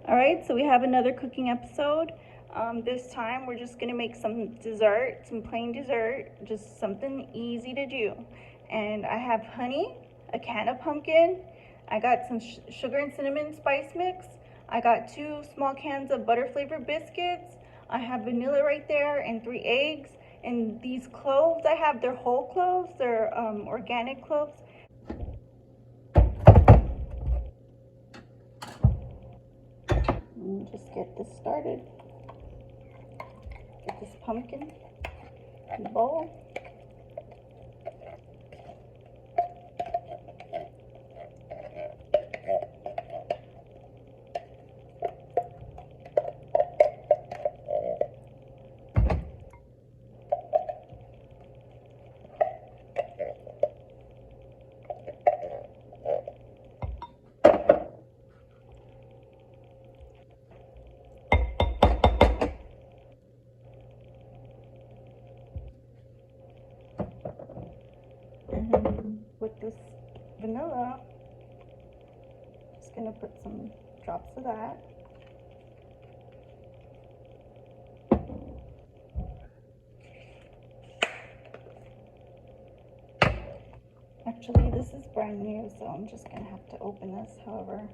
All right, so we have another cooking episode. This time we're just gonna make some dessert, some plain dessert, just something easy to do. And I have honey, a can of pumpkin, I got some sugar and cinnamon spice mix, I got 2 small cans of butter flavored biscuits, I have vanilla right there, and 3 eggs. And these cloves I have, they're whole cloves, they're organic cloves. Just get this started. Get this pumpkin in the bowl. And with this vanilla, just gonna put some drops of that. Actually, this is brand new, so I'm just gonna have to open this however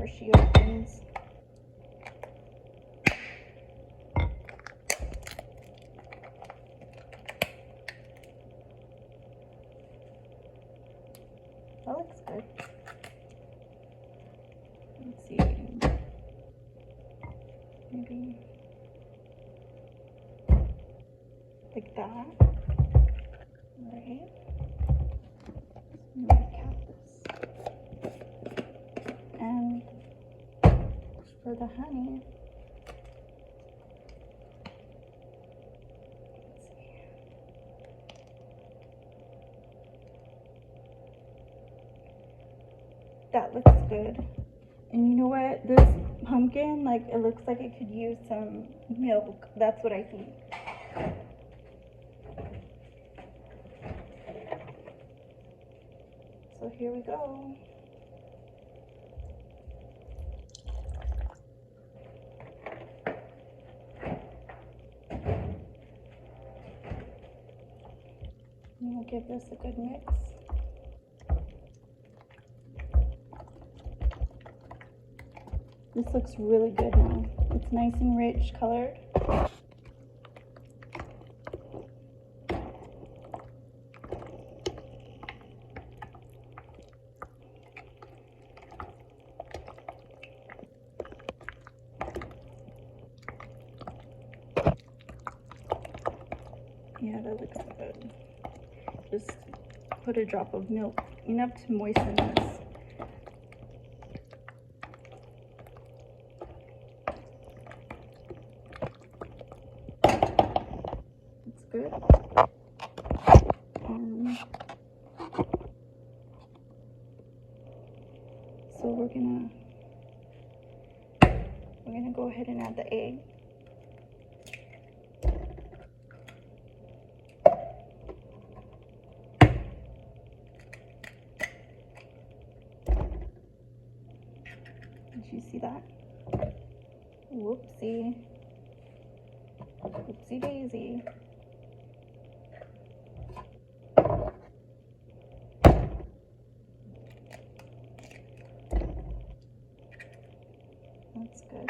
she opens. That looks good. Let's see. Maybe like that. Right. Cap this. And for the honey, let's see. That looks good. And you know what? This pumpkin, like, it looks like it could use some milk. That's what I think. So here we go. And we'll give this a good mix. This looks really good now. It's nice and rich colored. Yeah, that looks good. Just put a drop of milk, enough to moisten this. That's good. So we're gonna go ahead and add the egg. Did you see that? Whoopsie. Whoopsie daisy. That's good.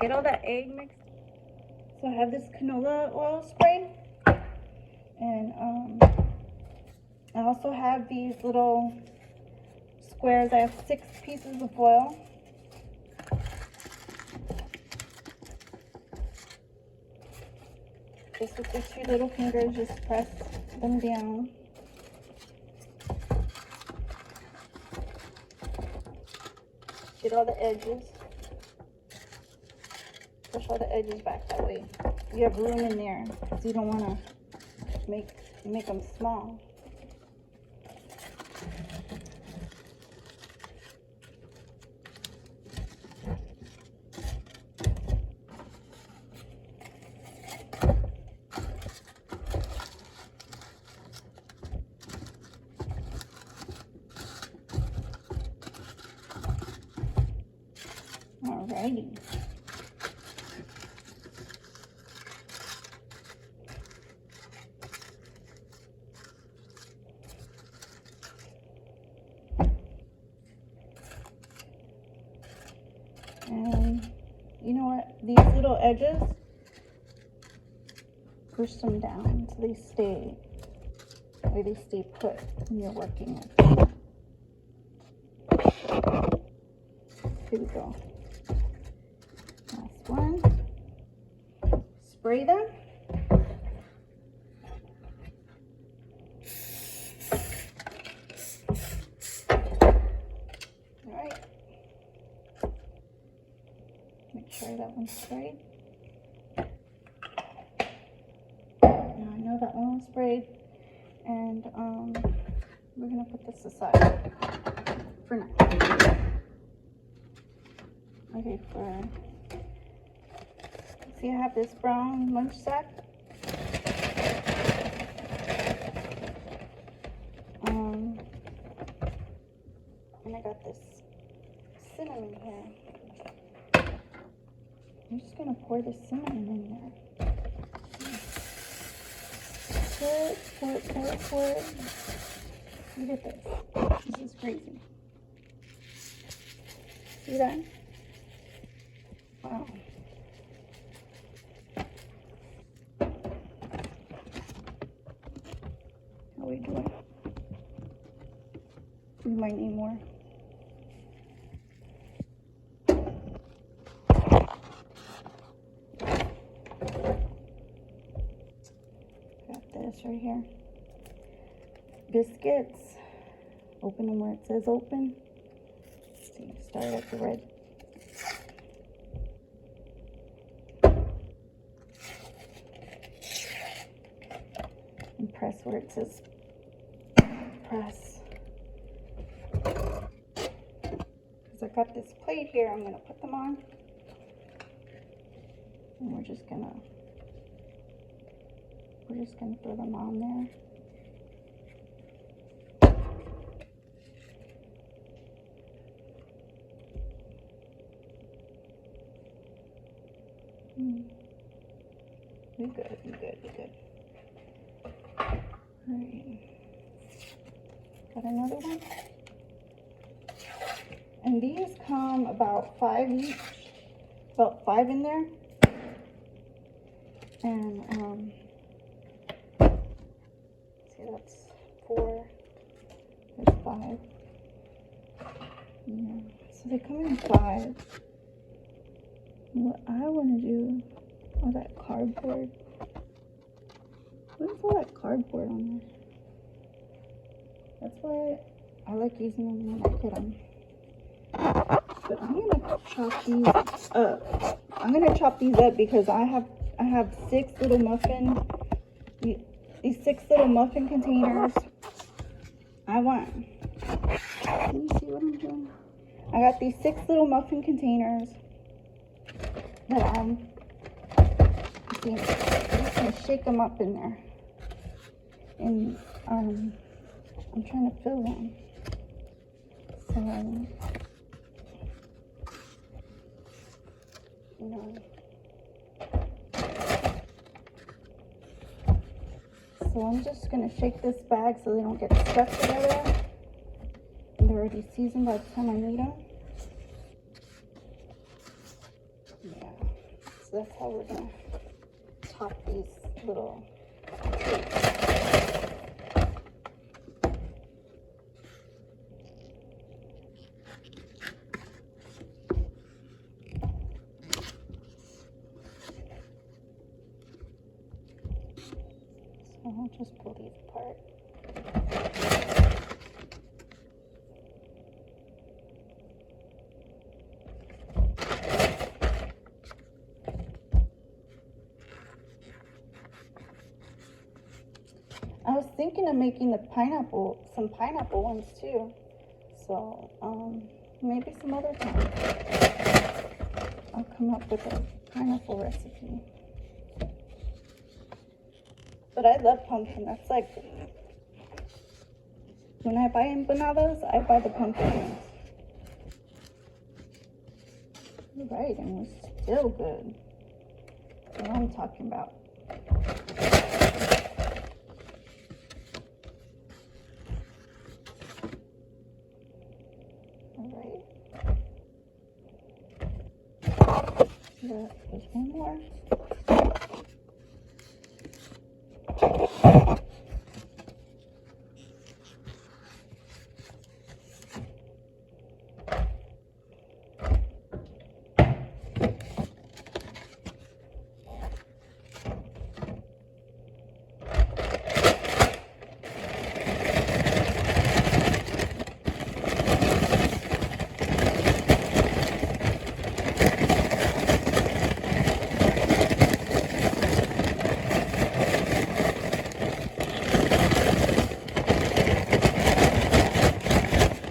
Get all that egg mixed. So I have this canola oil spray, and I also have these little squares. I have 6 pieces of foil. Just with your 2 little fingers, just press them down. Get all the edges. Push all the edges back that way. You have room in there because you don't want to make them small. Alrighty. And you know what? These little edges, push them down so they stay put when you're working it. Here we go. Last one. Spray them. Alright. Make sure that one's sprayed. Now I know that one was sprayed. And we're gonna put this aside for now. Okay, see, I have this brown lunch sack. And I got this cinnamon here. I'm just gonna pour the cinnamon in there. Pour it. Look at this. This is crazy. See that? Wow. How we doing? We might need more. Got this right here. Biscuits. Open them where it says open. Let's see, start at the red. And press where it says press. Because I got this plate here, I'm going to put them on. And we're just gonna throw them on there. We good. Alright. Got another one. And these come about 5 each. About 5 in there. And see, that's 4. There's 5. Yeah. So they come in 5. What I want to do, all that cardboard. What is all that cardboard on there? That's why I like using them when I get them. But I'm gonna chop these up. I'm gonna chop these up because I have 6 little muffin. These 6 little muffin containers. Let me see what I'm doing. I got these 6 little muffin containers that I'm just gonna shake them up in there, and I'm trying to fill them. So you know, so I'm just gonna shake this bag so they don't get stuck together. And they're already seasoned by the time I need them. Yeah. So that's how we're gonna top these little So I'll just pull these apart. I was thinking of making some pineapple ones too. So maybe some other time I'll come up with a pineapple recipe. But I love pumpkin. That's like, when I buy empanadas, I buy the pumpkin ones. Right, and it's still good. That's what I'm talking about. Alright. There's one more.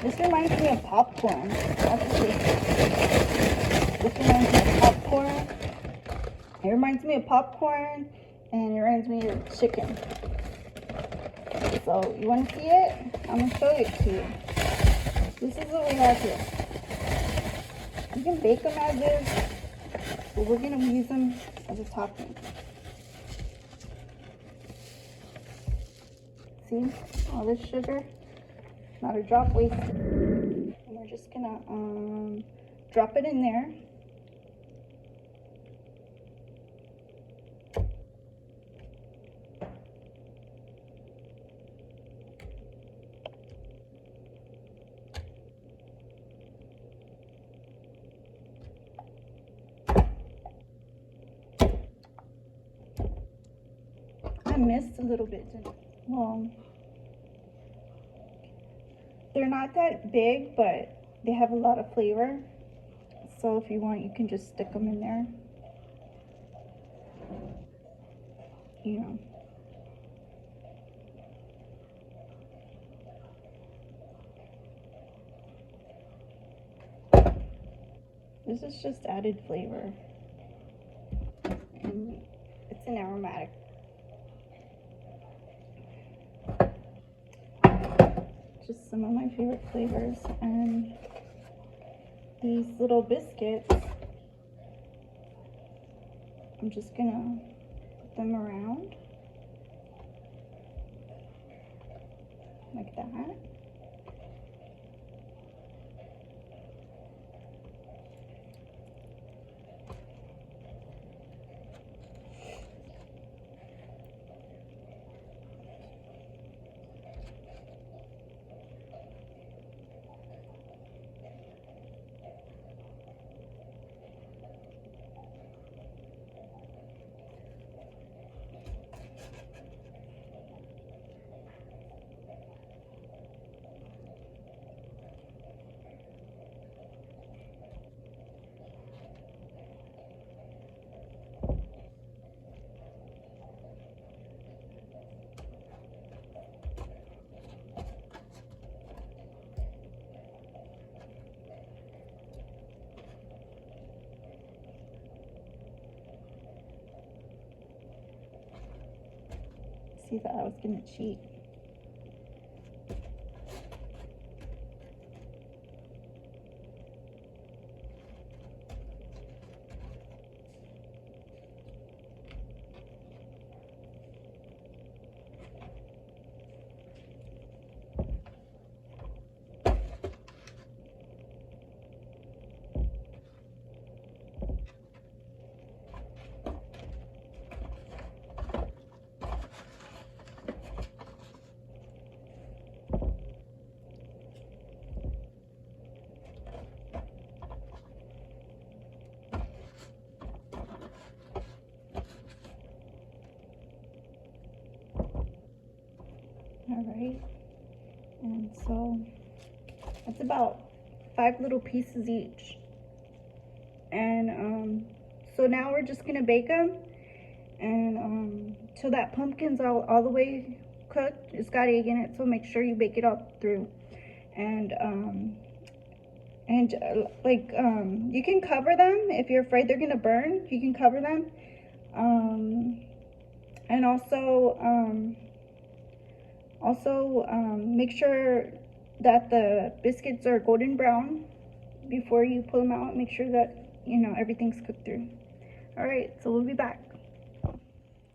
This reminds me of popcorn. Actually, this reminds me of popcorn. It reminds me of popcorn, and it reminds me of chicken. So, you want to see it? I'm going to show it to you. This is what we have here. You can bake them as is, but we're going to use them as a topping. See? All this sugar. Not a drop wasted. And we're just gonna drop it in there. I missed a little bit, didn't I? Well, they're not that big, but they have a lot of flavor. So if you want, you can just stick them in there. You know. This is just added flavor. And it's an aromatic. Just some of my favorite flavors. And these little biscuits, I'm just gonna put them around like that. See that I was gonna cheat. All right, and so that's about 5 little pieces each. And so now we're just gonna bake them, and so that pumpkin's all the way cooked. It's got egg in it, so make sure you bake it all through. And you can cover them if you're afraid they're gonna burn. You can cover them, and also make sure that the biscuits are golden brown before you pull them out. Make sure that everything's cooked through. All right, so we'll be back.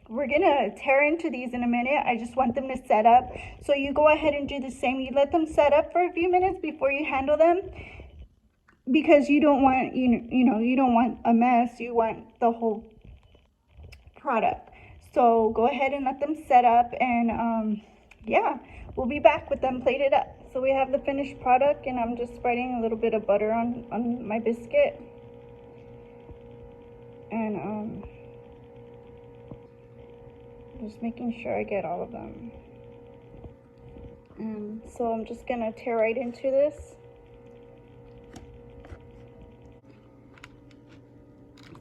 We're gonna tear into these in a minute. I just want them to set up, so you go ahead and do the same. You let them set up for a few minutes before you handle them, because you don't want you don't want a mess. You want the whole product. So go ahead and let them set up, and yeah, we'll be back with them plated up. So we have the finished product, and I'm just spreading a little bit of butter on my biscuit, and just making sure I get all of them. And so I'm just gonna tear right into this.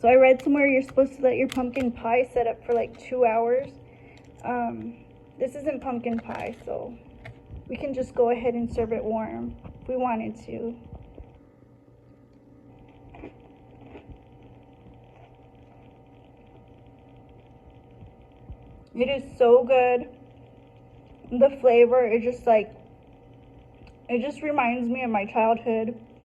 So I read somewhere you're supposed to let your pumpkin pie set up for like 2 hours. This isn't pumpkin pie, so we can just go ahead and serve it warm if we wanted to. It is so good. The flavor is just like, it just reminds me of my childhood.